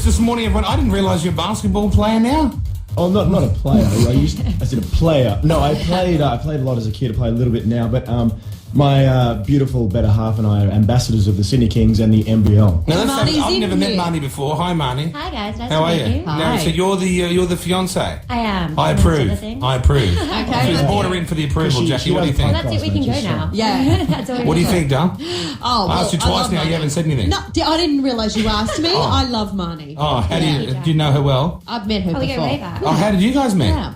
us this morning, everyone. I didn't realise you're a basketball player now. Oh, not a player. I said a player. No, I played a lot as a kid. I play a little bit now, but my beautiful better half and I are ambassadors of the Sydney Kings and the NBL. Now, I've never met Marni before. Hi, Marni. Hi, guys. Nice How to are meet you? you. Now, so you're the fiance. I am. I approve. I approve. Okay. She's brought her in for the approval, Jackie. What do you think? Well, that's it. We can go now. Yeah. That's all What do you think, Dal? Oh, I asked you twice now. Marni. You haven't said anything. No, I didn't realise you asked me. I love Marni. Oh, how do you know her well? I've met her We before. go way back. Oh, how did you guys meet? Yeah.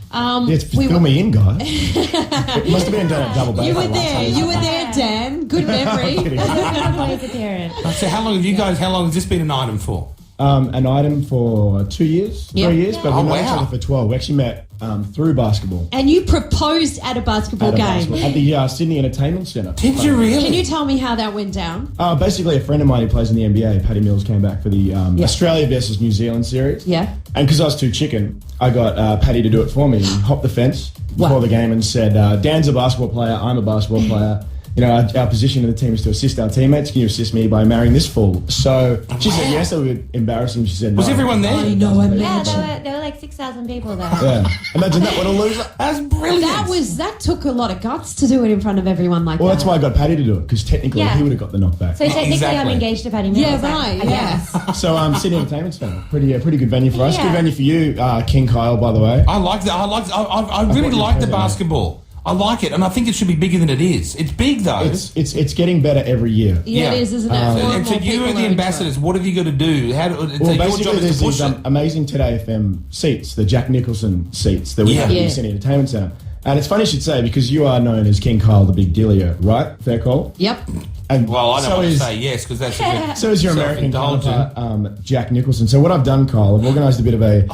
Fill me in, guys. It must have been done at double back. You were there. You were there, Dan. Good memory. Boys appearance. So how long has this been an item for? An item for 2 years, 3 years, but we've known each other for 12. We actually met through basketball. And you proposed at a basketball game. At the Sydney Entertainment Centre. Did you really? Can you tell me how that went down? Basically, a friend of mine who plays in the NBA, Paddy Mills, came back for the Australia versus New Zealand series. Yeah. And because I was too chicken, I got Paddy to do it for me. He hopped the fence before the game and said, Dan's a basketball player, I'm a basketball player. You know, our position in the team is to assist our teammates. Can you assist me by marrying this fool? So she said yes. That would embarrass him. She said no. Was everyone there? I know, Yeah, there were like 6,000 people there. Yeah. Imagine that. What a loser. That's brilliant. That took a lot of guts to do it in front of everyone like that. Well, that's why I got Paddy to do it, because technically he would have got the knockback. So technically Exactly. I'm engaged to Paddy Mills. Yeah, right. I guess. So Sydney Entertainment Centre, pretty good venue for us. Yeah. Good venue for you, King Kyle, by the way. I like that. I really like the basketball. I like it, and I think it should be bigger than it is. It's big though. It's getting better every year. Yeah, it is, isn't it? And so you are the ambassadors. What have you got to do? Well, basically, there's these amazing Today FM seats, the Jack Nicholson seats that we have at the Sydney Entertainment Centre. And it's funny you should say, because you are known as King Kyle the Big Dealio, right? Fair call? Yep. And well, I don't want to say yes, because that's a bit so is your American self-indulgent. counterpart, Jack Nicholson. So what I've done, Kyle, I've organised a bit of a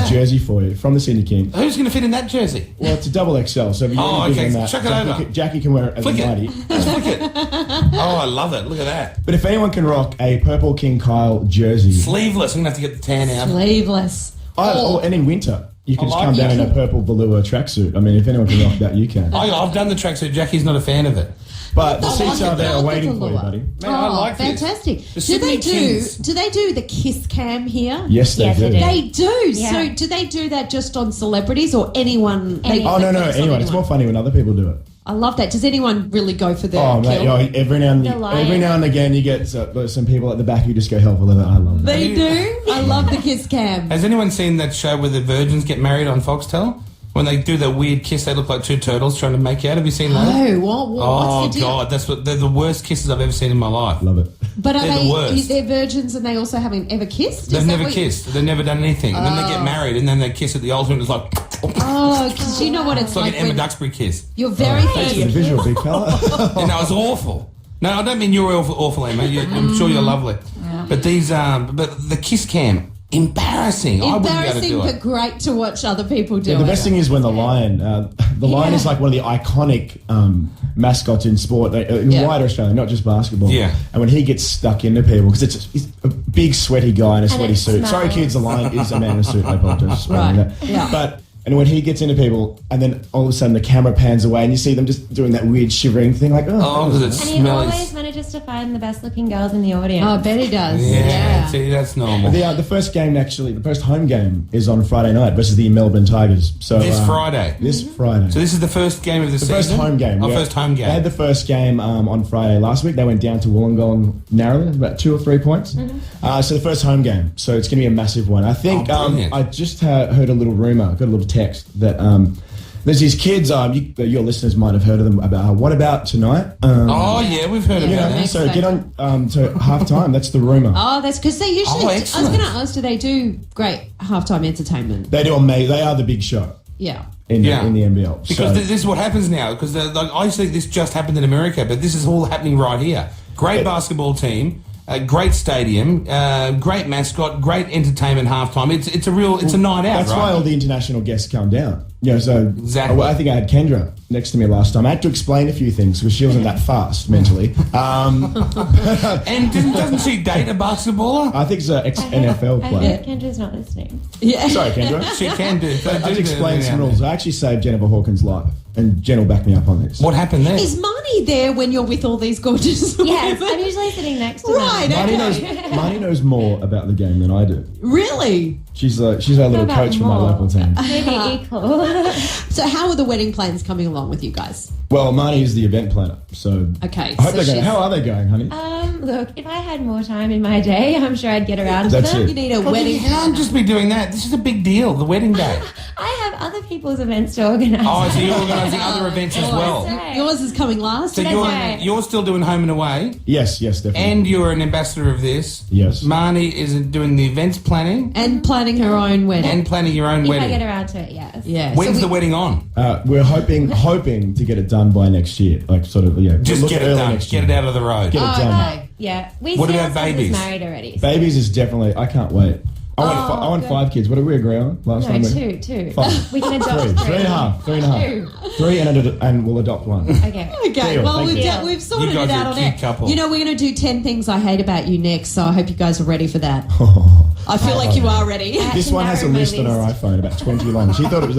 jersey for you from the Sydney Kings. Who's going to fit in that jersey? Well, it's a double XL, so if you're really big on that, chuck it over. Jackie can wear it as Flick a mighty. Let's flick it. Oh, I love it. Look at that. But if anyone can rock a purple King Kyle jersey... Sleeveless. I'm going to have to get the tan out. Sleeveless. And in winter, you can just like come down it. in a purple velour tracksuit. I mean, if anyone can rock that, you can. I've done the tracksuit. Jackie's not a fan of it. But the seats are there waiting for you, buddy. Man, I like this. Fantastic. The Sydney Kings. Do they do the kiss cam here? Yes, they do. They do. Yeah. So do they do that just on celebrities or anyone? Oh, no. Anyone. It's more funny when other people do it. I love that. Does anyone really go for the mate, kill? every now and again you get some people at the back who just go hell for that. I love that. They do? I love the kiss cam. Has anyone seen that show where the virgins get married on Foxtel? When they do the weird kiss, they look like two turtles trying to make out. Have you seen that? No, what's the deal? God, they're the worst kisses I've ever seen in my life. Love it. But are They're the worst. they're virgins and they also haven't ever kissed? They've never kissed. They've never done anything. And then they get married and then they kiss at the altar and it's like... Oh, because you know what it's like an Emma when Duxbury kiss. you're very Thanks for the visual, big fella. And it's awful. No, I don't mean you're awful, Emma. I'm sure you're lovely. Yeah. But but the kiss cam... Embarrassing. I wouldn't be able to do it. But great to watch other people do it. The best thing is when the lion is like one of the iconic mascots in sport, in wider Australia, not just basketball. Yeah. And when he gets stuck into people, because he's a big sweaty guy in a sweaty suit. Smells. Sorry kids, the lion is a man in a suit. I apologize. Right. Yeah. And when he gets into people, and then all of a sudden the camera pans away, and you see them just doing that weird shivering thing, like, because it And he always smells. manages to find the best looking girls in the audience. Oh, I bet he does. Yeah, see, that's normal. The first game, actually, the first home game is on Friday night versus the Melbourne Tigers. So This Friday. This Friday. So this is the first game of the season? First home game. Oh, first home game. They had the first game on Friday last week. They went down to Wollongong narrowly, about 2 or 3 points. So the first home game. So it's going to be a massive one. I think I just heard a little rumour, got a little text that there's these kids, your listeners might have heard of them, about What About Tonight? We've heard about that. So get on to halftime. That's the rumour. Oh, that's because they usually... I was excellent. going to ask, do they do great halftime entertainment? They do amazing. They are the big show. Yeah. In the NBL. Because this is what happens now. Because I think this just happened in America, but this is all happening right here. Great basketball team, great stadium, great mascot, great entertainment halftime. It's a night out. That's why all the international guests come down. Yeah, so Exactly. I think I had Kendra next to me last time. I had to explain a few things because she wasn't that fast mentally. And doesn't she date a basketballer? I think it's an ex-NFL I player. hope Kendra's not listening. Yeah. Sorry, Kendra. She can do. I had to explain some rules. I actually saved Jennifer Hawkins' life, and Jen will back me up on this. What happened there? Is Marnie there when you're with all these gorgeous Yes, women? I'm usually sitting next to Right, them. Marnie knows more about the game than I do. Really? She's our little about coach for my more? local team. Maybe equal. So how are the wedding plans coming along with you guys? Well, Marnie is the event planner, so Okay. I hope so they're going. she's- How are they going, honey? Look, if I had more time in my day, I'm sure I'd get around to That's them. it. You need a Well, wedding you can't just be doing that. This is a big deal, the wedding day. I have other people's events to organise. Oh, so you're organising other events as well. That's right. Yours is coming last. So That's right. you're still doing home and away, Yes, definitely. and you're an ambassador of this. Yes. Marnie is doing the events planning And planning her own wedding. and planning your own If I get wedding. around to it, yes. Yeah. When's so the wedding on? We're hoping to get it done by next year. Like sort of, yeah. Just look get at it early done. next Get year. it out of the road. Get it done. Okay. Yeah. We What see about ourselves as babies? married already. so- Babies is definitely. I can't wait. I want good. 5 kids. What did we agree on last No, time? two. 5. We can adopt 3. 3 and a half. 3 and a half. 2. 3 and we'll adopt 1. Okay. Okay, Deal, well, thank we've, you. we've sorted You guys it are out a on cute it. couple. You know, we're going to do 10 things I hate about you next, so I hope you guys are ready for that. I feel like you are ready. This one has a list on her iPhone, about 20 long. She thought it was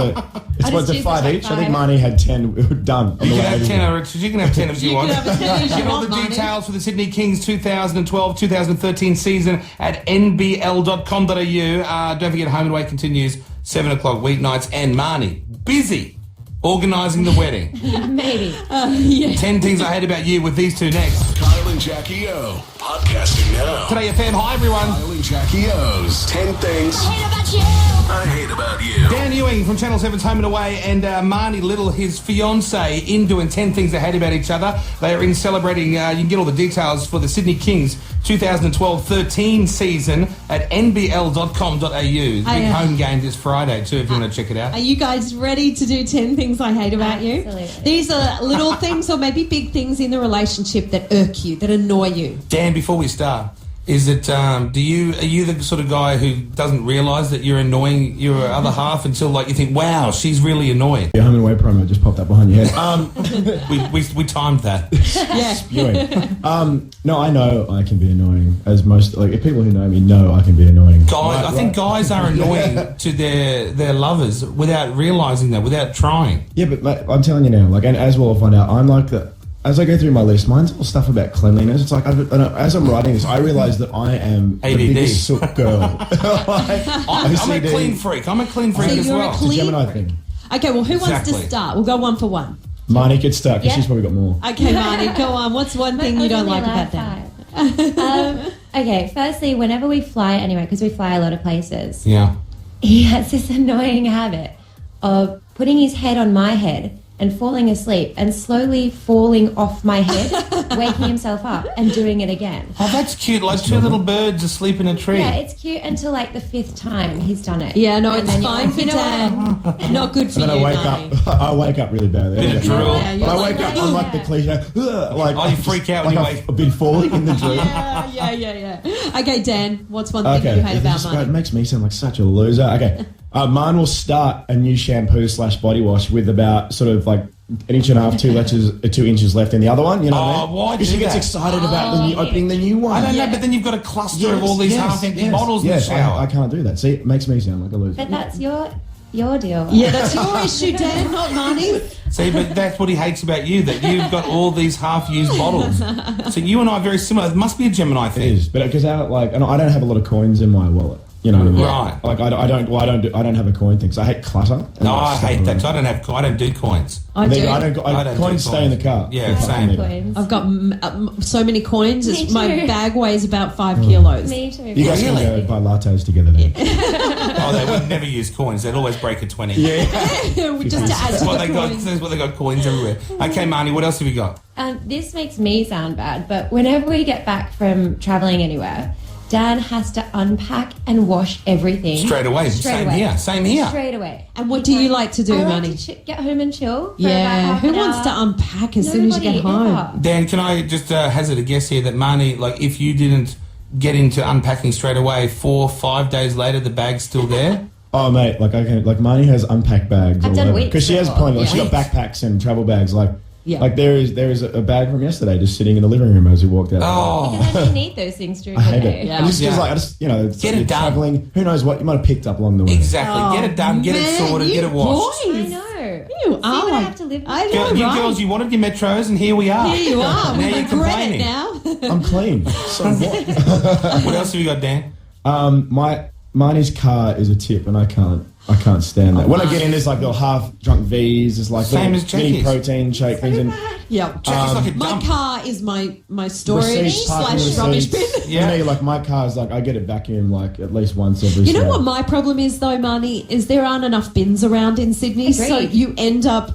it's just a used 5 like each. I think 5. Marnie had 10 done. on You the can way have over 10, here. or you can have 10 if you, You want. can have 10 if you Get all the want, Marnie. details for the Sydney Kings 2012-2013 season at nbl.com.au. Don't forget, home and away continues 7 o'clock weeknights. And Marnie, busy organising the wedding. Maybe. 10 things I hate about you with these two next. Kyle and Jackie O. Podcasting now. Today FM, hi everyone. Kyle and Jackie O's 10 things I hate about you. Dan Ewing from Channel 7's Home and Away and Marnie Little, his fiancée, in doing 10 things they hate about each other. They are in celebrating, you can get all the details for the Sydney Kings 2012-13 season at nbl.com.au. The big home game this Friday too, if you want to check it out. Are you guys ready to do 10 things I hate about you? Absolutely. These are little things or maybe big things in the relationship that irk you, that annoy you. Dan, before we start, is it, are you the sort of guy who doesn't realise that you're annoying your other half until like you think, wow, she's really annoying? Your home and away promo just popped up behind your head. We timed that. Yeah. Spewing. No, I know I can be annoying. As most, like, if people who know me know I can be annoying. Guys, I think guys are annoying to their lovers without realising that, without trying. Yeah, but mate, I'm telling you now, like, and as we'll find out, I'm like the. As I go through my list, mine's all stuff about cleanliness. It's like, as I'm writing this, I realise that I am ADD. the biggest sook girl. Like, I'm a OCD. clean freak. I'm a clean freak So as you're a well. It's a clean Gemini freak. thing. Okay, well, who wants Exactly. to start? We'll go one for one. Marnie could start because Yeah. she's probably got more. Okay, Marnie, go on. What's one thing you don't like about that? Okay, firstly, whenever we fly anywhere, because we fly a lot of places, Yeah. he has this annoying habit of putting his head on my head and falling asleep and slowly falling off my head, waking himself up and doing it again. Oh, that's cute. Like two little birds asleep in a tree. Yeah, it's cute until like the 5th time he's done it. Yeah, no, And it's then you're fine like, for you know what? Dan. Not good for And you, then I wake Marnie. up. I wake up really bad. Bit of drool. Yeah, But you're I like, wake up. I'm like the cliche. Like, Oh, you freak out when like you wake. I've been falling in the dream. Yeah. Okay, Dan, what's one thing that you hate about It Marnie? makes me sound like such a loser. Okay, mine will start a new shampoo / body wash with about sort of like an inch and a half, 2 inches left in the other one. You know what I mean? Why Because do she gets that? excited about the new, opening the new one. I don't know, but then you've got a cluster of all these half-empty bottles in the shower. I can't do that. See, it makes me sound like a loser. But that's your deal. Yeah, that's your issue, Dan, not Marnie. See, but that's what he hates about you, that you've got all these half-used bottles. So you and I are very similar. It must be a Gemini It thing. is, but because I don't have a lot of coins in my wallet. You know what I mean? Right. Like I don't have a coin thing. So I hate clutter. and No, like I stuff hate that. around. So I don't do coins. I Then do. I don't. I don't do coins stay in the car. Yeah, If I same. need it. Coins. I've got so many coins. Me My too. bag weighs about 5 kilos. Me too. You guys Really? can go buy lattes together then. Oh, they would never use coins. They'd always break a 20. Yeah. Just to add That's to what the they got. coins. That's what they got. Coins everywhere. Okay, Marnie, what else have you got? This makes me sound bad, but whenever we get back from traveling anywhere, Dan has to unpack and wash everything Straight away. Same here. Same here. Straight away. And what do you like to do, I like Marnie? to get home and chill. For Yeah, about half who an wants to hour. unpack as soon as you get Nobody home? ever. Dan, can I just hazard a guess here that Marnie, like, if you didn't get into unpacking straight away, 4 or 5 days later, the bag's still there? Oh mate, Marnie has unpacked bags. I've done weeks because she has before. plenty. Like, she got backpacks and travel bags. Like there is a bag from yesterday just sitting in the living room as we walked out. Oh, Because I don't need those things during I the hate day. it. Yeah. And just Get it done. traveling. Who knows what you might have picked up along the way. exactly. Get it done. Get it Man, sorted. you Get it washed. I boys. know. You See are what I like- have to live with? I know, You right? girls, you wanted your metros, and here we are. Here you are. Now We you're regret complaining. it now. I'm clean. So what? What else have you got, Dan? Marnie's car is a tip, and I can't stand that. When I get in, there's like little half drunk V's. There's like Same little as mini Jackie's. protein shake things. And Yeah. Jackie's like a My dump. car is my storage receipts, parking / rubbish bin. receipts. Yeah. For me, like my car is like I get it vacuumed like at least once every. You know so- what my problem is though, Marnie, is there aren't enough bins around in Sydney, so Agreed. you end up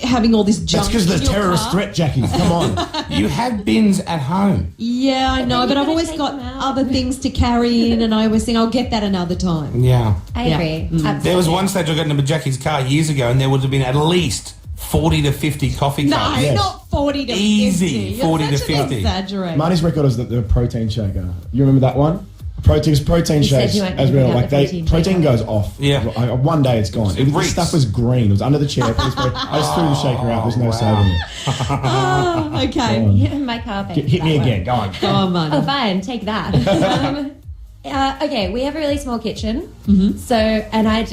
having all this That's junk. because of in the your terrorist car. threat, Jackie. Come on. You have bins at home. Yeah, I know, then but you I've gotta always take got them out. other things to carry in, and I always think I'll get that another time. Yeah. I Yeah. agree. Absolutely. There was one stage I got into Jackie's car years ago, and there would have been at least 40 to 50 coffee No, cups. Yes. not 40 to Easy, 50. You're 40 to such an 50. exaggerator. Marnie's record was the protein shaker. You remember that one? Protein You said shakes, you weren't as we gonna know, pick like up the protein protein shaker. goes off. Yeah. One day it's gone. It The reeks. stuff was green. It was under the chair. I just threw the shaker out. There's no saving it. Oh, okay. Yeah, my car pays Hit me that again. one. Go on. Go on, Marnie. Oh, fine. Take that. Okay, we have a really small kitchen. So, and I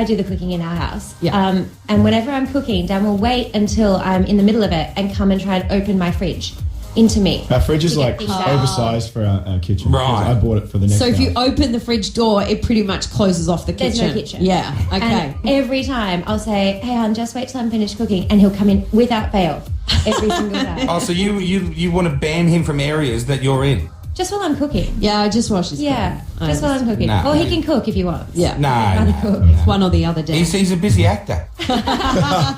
do the cooking in our house. Yeah. And whenever I'm cooking, Dan will wait until I'm in the middle of it and come and try and open my fridge into me. Our fridge is To get like things out. oversized for our kitchen. Right. I bought it for the next So if you house. open the fridge door, it pretty much closes off the There's kitchen. no kitchen. Yeah, okay. And every time I'll say, "Hey, hon, just wait till I'm finished cooking," and he'll come in without fail every single time. Oh, so you want to ban him from areas that you're in? Just while I'm cooking. Yeah, I just wash his Yeah, car. just while I'm cooking. Nah. Or he can cook if he wants. Yeah. No. Cook. One or the other day. He's a busy actor.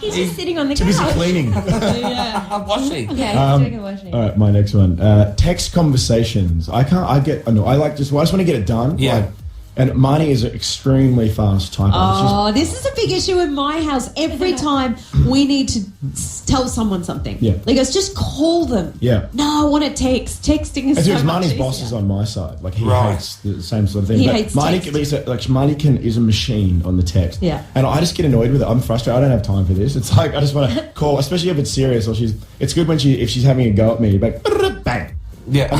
He's just sitting on the Too couch. busy cleaning. Yeah. Washing. Yeah, he's doing the washing. All right, my next one. Text conversations. I get annoyed. I just want to get it done. Yeah. And Marnie is an extremely fast typer. Oh, this is a big issue in my house. Every time we need to tell someone something, Yeah. he goes, just call them. Yeah. No, I want to text. Texting is As so as much Marnie's easier. boss is on my side. Like he Right. hates the same sort of thing. He but hates Marnie, text. at least, Marnie is a machine on the text. Yeah. And I just get annoyed with it. I'm frustrated. I don't have time for this. It's like I just want to call, especially if it's serious or it's good when if she's having a go at me, like bang. Yeah.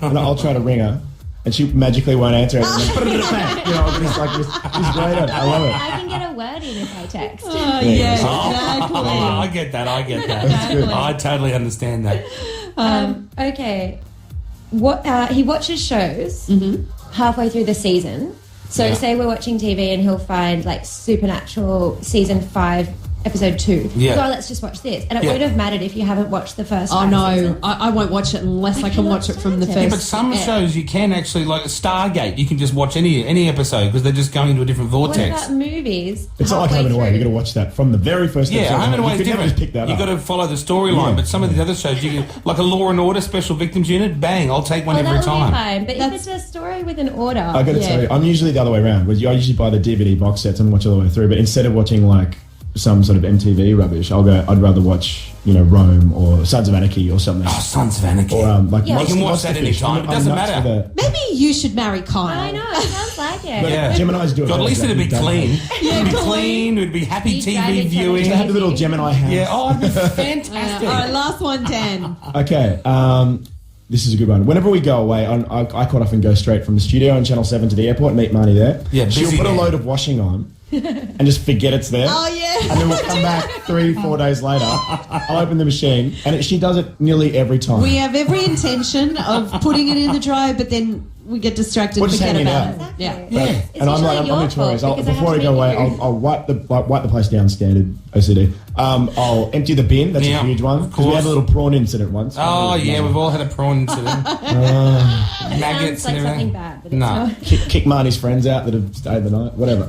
And I'll try to ring her. And she magically won't answer it. And then, you know, it's like she's great at it. I love it. I can get a word in if I text. Oh, Yeah. yeah, Oh, exactly. I get that. Exactly. I totally understand that. Okay. What he watches shows halfway through the season. So Yeah. say we're watching TV and he'll find like Supernatural season 5 episode 2. Yeah. So let's just watch this. And it Yeah. wouldn't have mattered if you haven't watched the first Oh, 5 no. seasons. I won't watch it unless I can watch it from the Yeah, first. Yeah, but some Yeah. shows you can actually, like Stargate, you can just watch any episode because they're just going into a different What vortex. about movies? It's not like halfway Home and Away. through? You got to watch that from the very first Yeah, episode. Home and Away is You could never different. just pick that You up. got to follow the storyline, Yeah. but some of these other shows, you can, like a Law and Order Special Victims Unit, bang, I'll take one Oh, every that would be time. fine. But That's- if it's a story with an order, I got to Yeah. tell you, I'm usually the other way around. I usually buy the DVD box sets and watch all the way through. But instead of watching like some sort of MTV rubbish, I'd rather watch Rome or Sons of Anarchy or something. Oh, Sons of Anarchy. Or like Yeah. You can watch Monster that Fish. anytime. It I'm doesn't nuts matter. for Maybe you should marry Kyle. I know, it sounds like it. But Yeah. Geminis do it. God, at least it'd be Don't clean. they? It'd be clean. It'd be happy You drive TV it to viewing. They have the little Gemini house. Yeah, oh, it'd be All fantastic. right, last one, Dan. Okay, this is a good one. Whenever we go away, I quite often go straight from the studio on Channel 7 to the airport and meet Marnie there. Yeah, She'll busy put a man. load of washing on and just forget it's there. Oh, yeah. And then we'll come back 3-4 days later. I'll open the machine, and she does it nearly every time. We have every intention of putting it in the dryer, but then we get distracted We're and just forget hanging about out. it. Exactly. Yeah. Yeah. It's and I'm usually like, your I'm notorious. fault because Before I have go to away, make you- I'll wipe the place down, standard OCD. I'll empty the bin. That's Yeah, a huge one of because we had a course. little prawn incident once. Oh, yeah, we've all had a prawn incident. It Maggots sounds like and something everything. bad, but it's No. not. kick Marnie's friends out that have stayed the night. Whatever.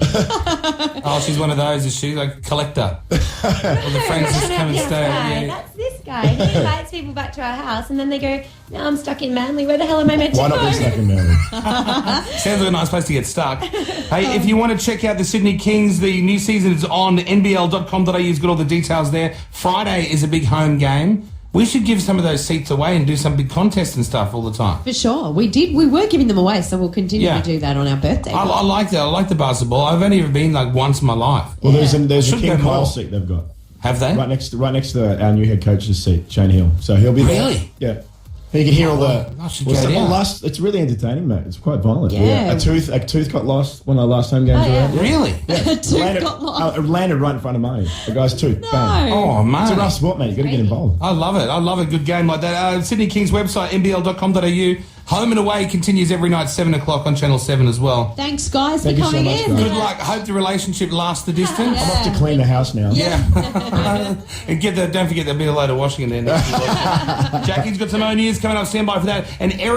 Oh, she's one of those, is she? Like a collector. All the friends just come and This stay. guy, Yeah. that's this guy. He invites people back to our house, and then they go, "Now I'm stuck in Manly. Where the hell am I meant to Why go?" not be stuck in Melbourne? Sounds like a nice place to get stuck. Hey, if you want to check out the Sydney Kings, the new season is on nbl.com.au. You've got all the details there. Friday is a big home game. We should give some of those seats away and do some big contests and stuff all the time. For sure. We did. We were giving them away, so we'll continue to do that on our birthday. I like that. I like the basketball. I've only ever been like once in my life. Well, there's a Should King go Kyle more. seat they've got. Have they? Right next to our new head coach's seat, Shane Hill. So he'll be there. Really? Yeah. And you can hear all the. I should go down. It's really entertaining, mate. It's quite violent. Yeah. A tooth got lost one of the last home games. Really? A tooth got lost. It landed right in front of Marnie. The guy's tooth. Bang. Oh, man. It's a rough sport, mate. You got to get involved. I love it. I love a good game like that. Sydney Kings website, nbl.com.au. Home and Away continues every night, 7 o'clock on Channel 7 as well. Thanks, guys, Thank for you so coming much, in. guys. Good luck. Hope the relationship lasts the distance. I'm off to clean the house now. Yeah. And don't forget there'll be a load of washing in there next week. Jackie's got some own ears coming up. Stand by for that. And Eric